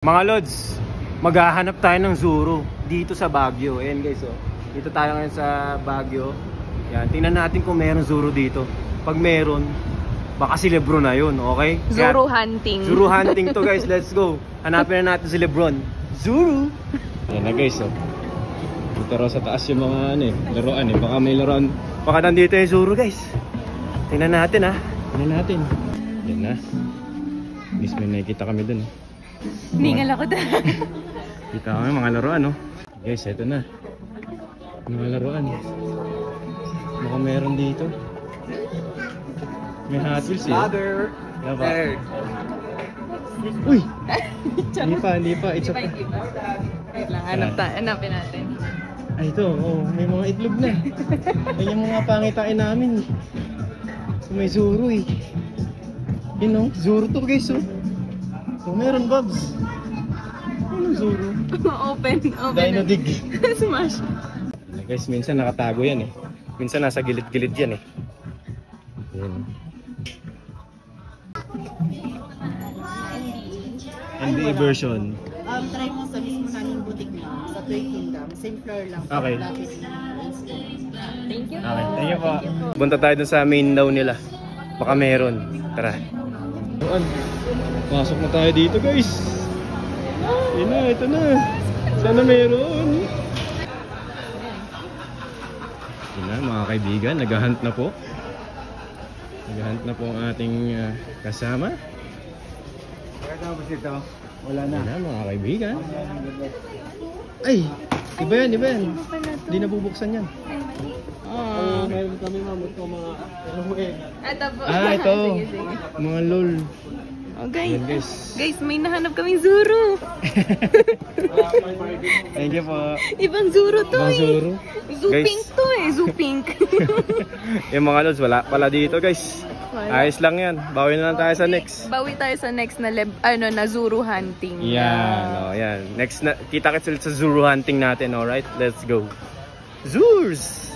Mga Lods, maghahanap tayo ng Zuru dito sa Baguio. Ayan guys, oh. Dito tayo ngayon sa Baguio. Yan, tingnan natin kung meron Zuru dito. Pag meron, baka si Lebron na yun, okay? Zuru hunting. Zuru hunting to guys, let's go. Hanapin na natin si Lebron. Zuru! Ayan na guys, oh. Dito raw sa taas yung mga laruan eh. Baka may laruan. Baka nandito yung Zuru guys. Tingnan natin ha. Tingnan natin. Yan na. Miss, may nakikita kami dun. Ningal ako doon. Kita kami mga laruan, no? Guys, eto na. Mga laruan. Baka meron dito. May Hot Wheels eh. Father! Diba? Uy! Hindi pa. It's okay. Wait lang, hanapin natin. Ay, ito. Oh, may mga itlog na. Ay, yung mga pangitain namin. So, may Zuru eh. You know, Zuru to guys, oh. So, meron, Babs. Ano Zuru? Open. Dino Dig. Smash. Guys, minsan nakatago yan eh. Minsan nasa gilid-gilid yan eh. Yan. NDA version. Try mo sa mismo namin boutique na sa Toy Kingdom. Same floor lang. Okay. Thank you po. Okay, thank you po. Punta tayo dun sa main daw nila. Baka meron. Tara. Pasok na tayo dito guys. Yan na, ito na. Sana meron. Yan na mga kaibigan, naghahunt na po. Naghahunt na po ang ating kasama. Wala na. Yan na mga kaibigan. Ay, iba yan. Hindi nabubuksan yan. Meron kami mamut ko mga inuhin. Ito po. Ito. Sige. Mga lol. Oh, guys. Yan, guys. Guys, may nahanap kaming Zuru. Thank you po. Ibang Zuru to Ibang Zuru. Zoopink to Zoopink. Yung mga lods, wala pala dito guys. Ayos lang yan. Bawi na lang tayo sa next. Bawi tayo sa next na na Zuru hunting. Yan. Yan. Next na, kita kita sa Zuru hunting natin. Alright, let's go. Zoos!